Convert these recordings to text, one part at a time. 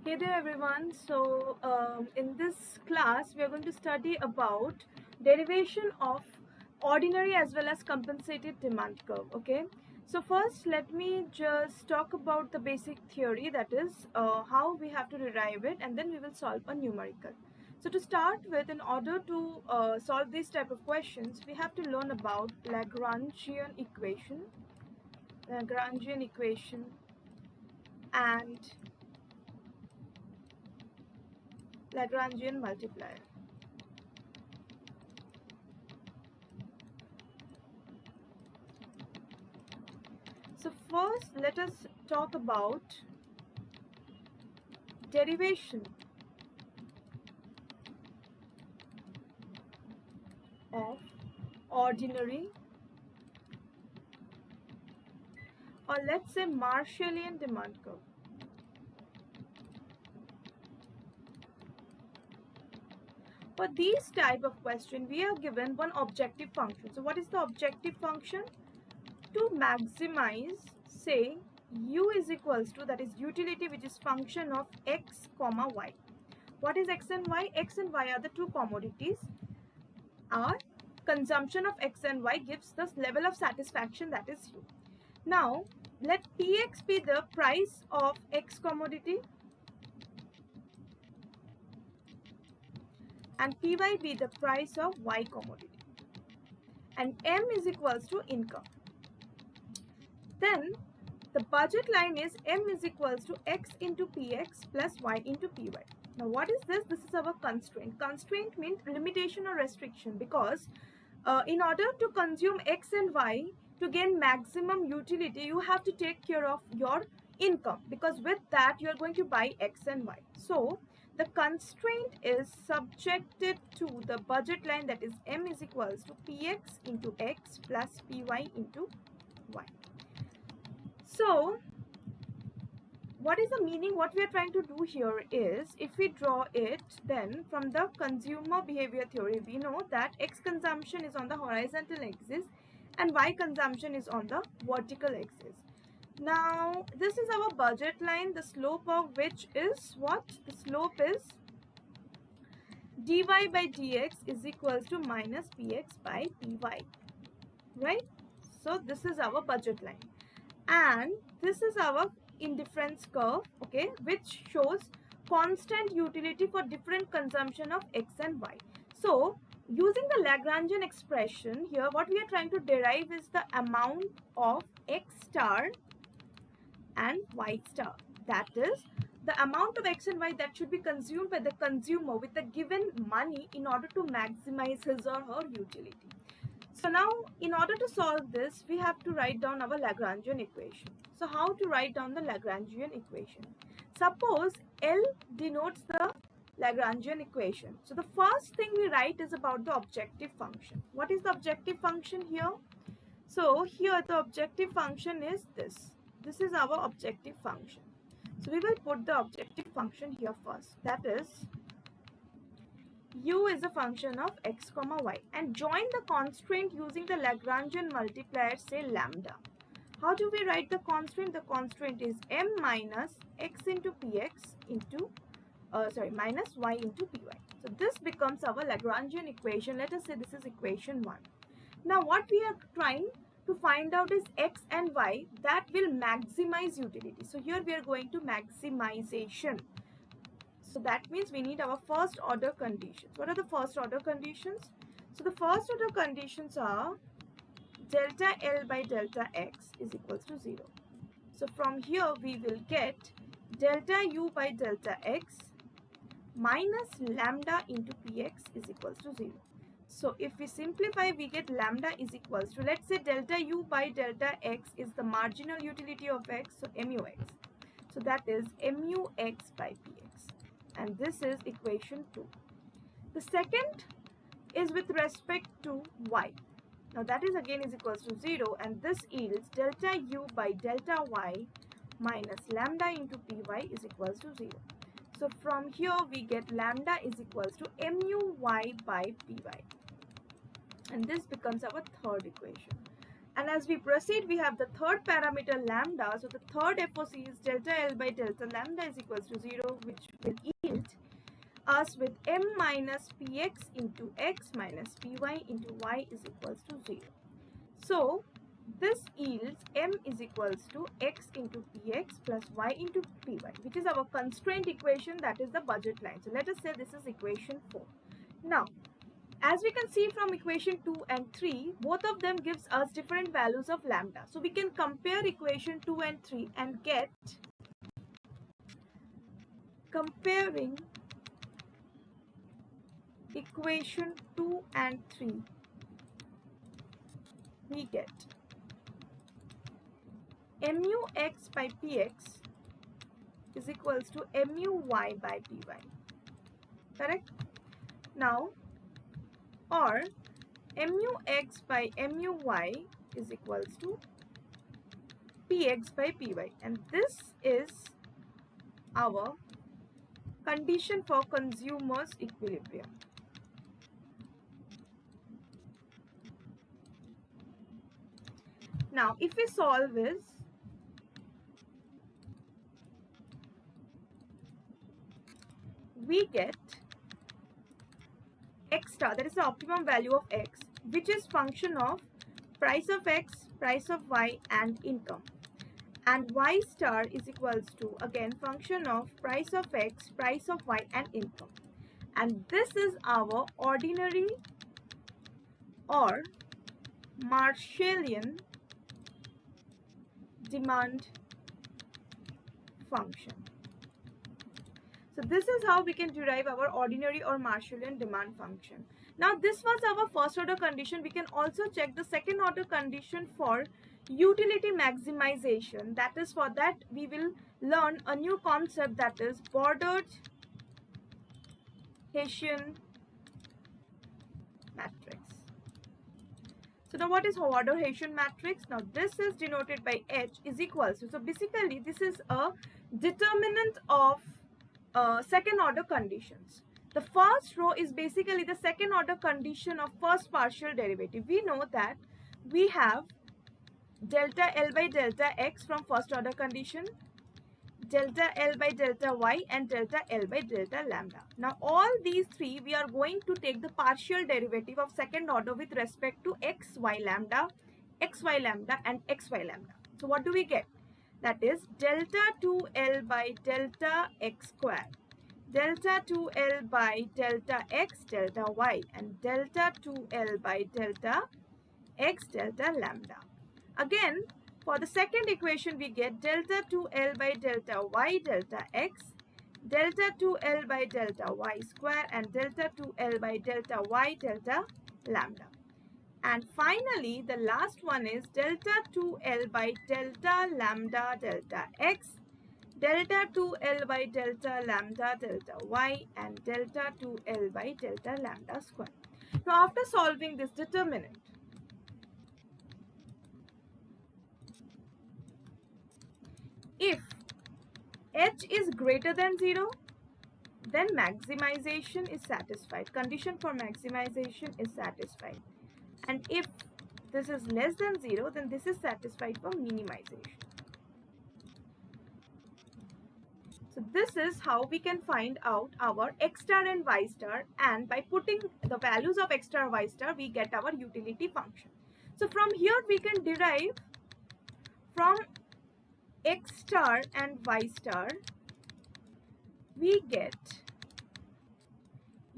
Hey there everyone. In this class we are going to study about derivation of ordinary as well as compensated demand curve. Okay. So first let me just talk about the basic theory, that is how we have to derive it, and then we will solve a numerical. So to start with, in order to solve these type of questions, we have to learn about Lagrangian equation and Lagrangian multiplier. So first let us talk about derivation of ordinary, or let's say Marshallian demand curve. For these type of question we are given one objective function. So what is the objective function? To maximize, say u is equals to, that is utility, which is function of x comma y. What is x and y? X and y are the two commodities. Our consumption of x and y gives the level of satisfaction, that is u. Now let px be the price of x commodity and py be the price of y commodity, and m is equals to income. Then the budget line is m is equals to x into px plus y into py. Now what is this? This is our constraint. Constraint means limitation or restriction, because in order to consume x and y to gain maximum utility, you have to take care of your income, because with that you are going to buy x and y. So the constraint is subjected to the budget line, that is m is equals to px into x plus py into y. So what is the meaning? What we are trying to do here is, if we draw it, then from the consumer behavior theory we know that x consumption is on the horizontal axis and y consumption is on the vertical axis. Now this is our budget line, the slope of which is what? The slope is dy by dx is equals to minus px by py, right? So this is our budget line, and this is our indifference curve, okay, which shows constant utility for different consumption of x and y. So using the Lagrangian expression here, what we are trying to derive is the amount of x star and y star, that is the amount of x and y that should be consumed by the consumer with the given money in order to maximize his or her utility. So now in order to solve this, we have to write down our Lagrangian equation. So how to write down the Lagrangian equation? Suppose L denotes the Lagrangian equation. So the first thing we write is about the objective function. What is the objective function here? So here the objective function is this. This is our objective function. So we will put the objective function here first. That is u is a function of x comma y, and join the constraint using the Lagrangian multiplier, say lambda. How do we write the constraint? The constraint is m minus x into px into minus y into py. So this becomes our Lagrangian equation. Let us say this is equation 1. Now what we are trying to find out is x and y that will maximize utility. So here we are going to maximization. So that means we need our first order conditions. What are the first order conditions? So the first order conditions are delta L by delta X is equals to 0. So from here we will get delta U by delta X minus lambda into Px is equals to 0. So if we simplify, we get lambda is equals to, let's say delta U by delta X is the marginal utility of X, so MUX. So that is MUX by Px. And this is equation 2. The second is with respect to y. Now that is again is equals to 0, and this yields delta u by delta y minus lambda into py is equals to 0. So from here we get lambda is equals to MUY by py. And this becomes our third equation. And as we proceed, we have the third parameter lambda. So the third FOC is delta L by delta lambda is equals to 0, which will yield us with m minus px into x minus py into y is equals to 0. So this yields m is equals to x into px plus y into py, which is our constraint equation, that is the budget line. So let us say this is equation 4. Now, as we can see from equation 2 and 3, both of them gives us different values of lambda. So we can compare equation 2 and 3 and get, comparing equation 2 and 3, we get mu x by px is equals to mu y by py. Correct? Now, or mu x by mu y is equals to px by py, and this is our condition for consumer's equilibrium. Now, if we solve this, we get x star, that is the optimum value of x, which is function of price of x, price of y, and income. And y star is equals to, again, function of price of x, price of y, and income. And this is our ordinary or Marshallian demand function. So this is how we can derive our ordinary or Marshallian demand function. Now this was our first order condition. We can also check the second order condition for utility maximization. That is, for that we will learn a new concept, that is bordered Hessian matrix. So now what is bordered Hessian matrix? Now this is denoted by H is equals to, so basically this is a determinant of second order conditions. The first row is basically the second order condition of first partial derivative. We know that we have delta L by delta x from first order condition, delta L by delta y, and delta L by delta lambda. Now all these three we are going to take the partial derivative of second order with respect to x, y lambda, and xy lambda. So what do we get? That is delta 2L by delta x square, delta 2L by delta x delta y, and delta 2L by delta x delta lambda. Again, for the second equation we get delta 2L by delta y delta x, delta 2L by delta y square, and delta 2L by delta y delta lambda. And finally, the last one is delta 2L by delta lambda delta x, delta 2L by delta lambda delta y, and delta 2L by delta lambda square. Now after solving this determinant, if H is greater than 0, then maximization is satisfied. Condition for maximization is satisfied. And if this is less than 0, then this is satisfied for minimization. So this is how we can find out our x star and y star, and by putting the values of x star y star we get our utility function. So from here we can derive from x star and y star, we get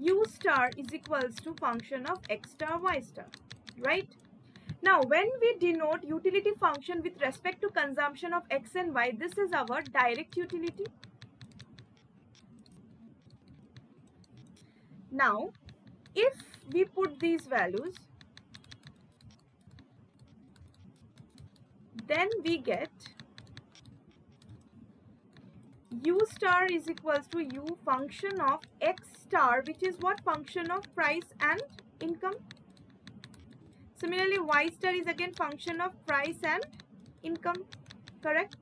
u star is equals to function of x star y star, right? Now when we denote utility function with respect to consumption of x and y, this is our direct utility. Now if we put these values, then we get u star is equals to u function of x star, which is what? Function of price and income. Similarly, y star is again function of price and income, correct?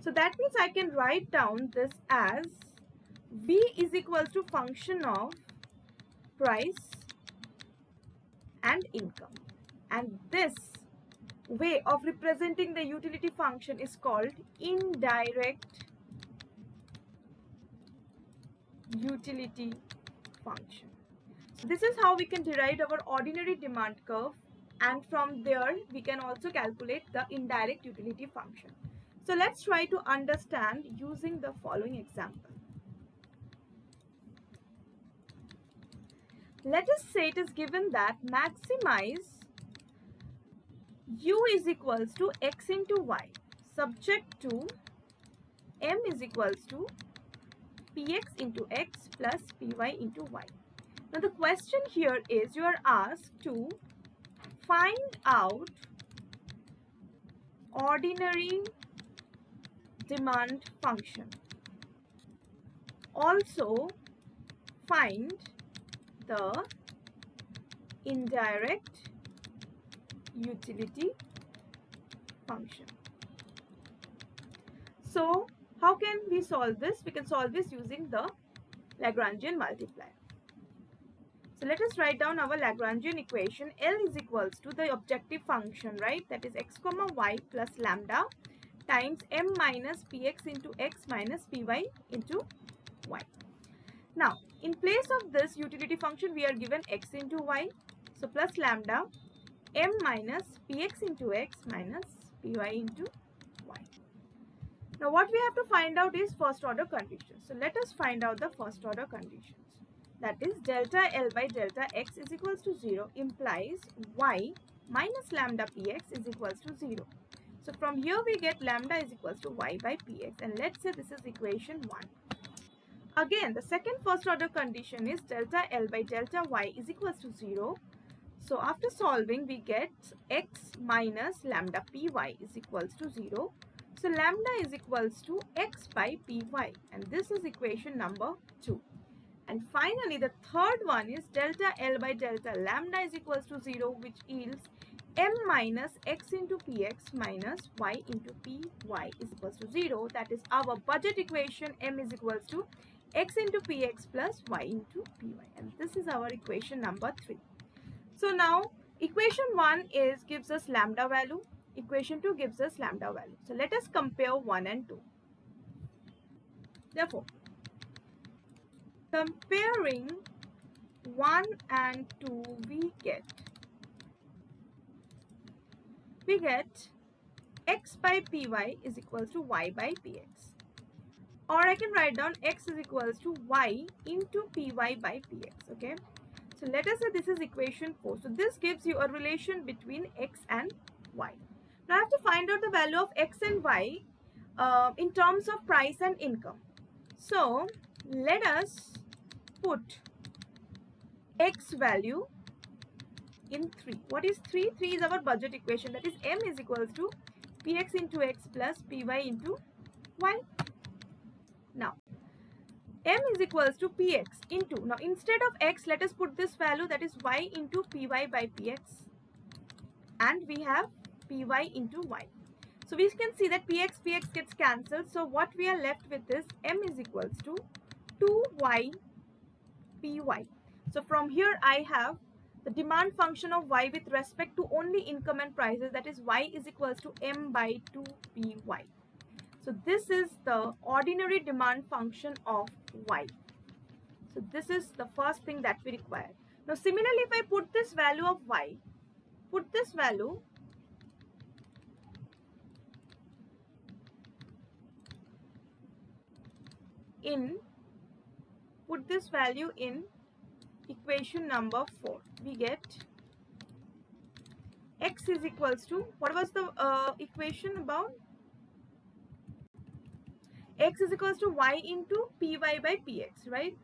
So that means I can write down this as v is equals to function of price and income, and this way of representing the utility function is called indirect utility function. So this is how we can derive our ordinary demand curve, and from there we can also calculate the indirect utility function. So let's try to understand using the following example. Let us say it is given that maximize u is equals to x into y subject to m is equals to px into x plus py into y. Now the question here is you are asked to find out ordinary demand function. Also find the indirect utility function. So how can we solve this? We can solve this using the Lagrangian multiplier. So let us write down our Lagrangian equation. L is equals to the objective function, right? That is x comma y plus lambda times m minus px into x minus py into y. Now, in place of this utility function, we are given x into y. So plus lambda m minus px into x minus py into y. Now what we have to find out is first order conditions. So let us find out the first order conditions. That is delta L by delta x is equals to 0 implies y minus lambda px is equals to 0. So from here we get lambda is equals to y by px, and let's say this is equation 1. Again, the second first order condition is delta L by delta y is equals to 0. So after solving we get x minus lambda py is equals to 0. So lambda is equals to x by py, and this is equation number 2. And finally the third one is delta L by delta lambda is equals to 0, which yields m minus x into px minus y into py is equals to 0. That is our budget equation. M is equals to x into px plus y into py, and this is our equation number 3. So now equation 1 gives us lambda value, equation 2 gives us lambda value. So let us compare 1 and 2. Therefore, comparing 1 and 2, we get x by py is equals to y by px. Or I can write down x is equals to y into py by px, okay? So let us say this is equation 4. So this gives you a relation between x and y. Now I have to find out the value of x and y in terms of price and income. So let us put x value in 3. What is 3? 3 is our budget equation. That is m is equals to px into x plus py into y. Now m is equals to px into, now instead of x let us put this value, that is y into py by px, and we have py into y. So we can see that px gets cancelled. So what we are left with is m is equals to 2y py. So from here I have the demand function of y with respect to only income and prices, that is y is equals to m by 2 py. So this is the ordinary demand function of y. So this is the first thing that we require. Now similarly, if I put this value of y, put this value in equation number 4, we get x is equals to, what was the equation about? X is equals to y into py by px, right?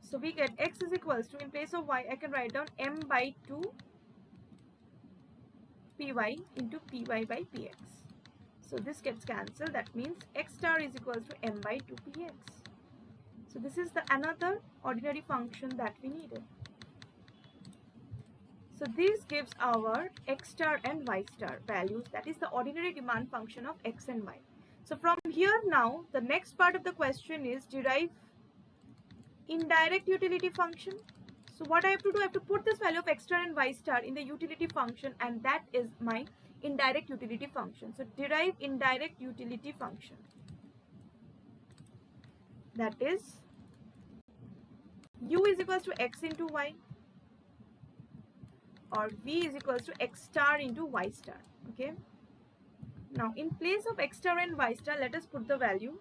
So we get x is equals to, in place of y I can write down m by 2 py into py by px. So this gets cancelled. That means x star is equals to m by 2 px. So this is the another ordinary function that we needed. So this gives our x star and y star values, that is the ordinary demand function of x and y. So from here now the next part of the question is derive indirect utility function. So what I have to do, I have to put this value of x star and y star in the utility function, and that is my indirect utility function. So derive indirect utility function. That is u is equals to x into y, or v is equals to x star into y star. Okay. Now in place of x star and y star, let us put the value.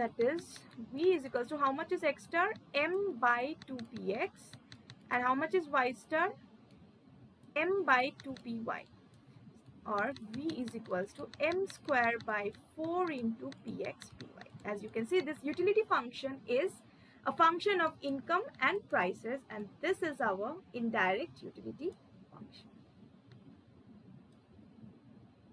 That is v is equals to, how much is x star? M by 2px. And how much is y star? M by 2py. Or v is equals to m square by 4 into px py. As you can see, this utility function is a function of income and prices, and this is our indirect utility function.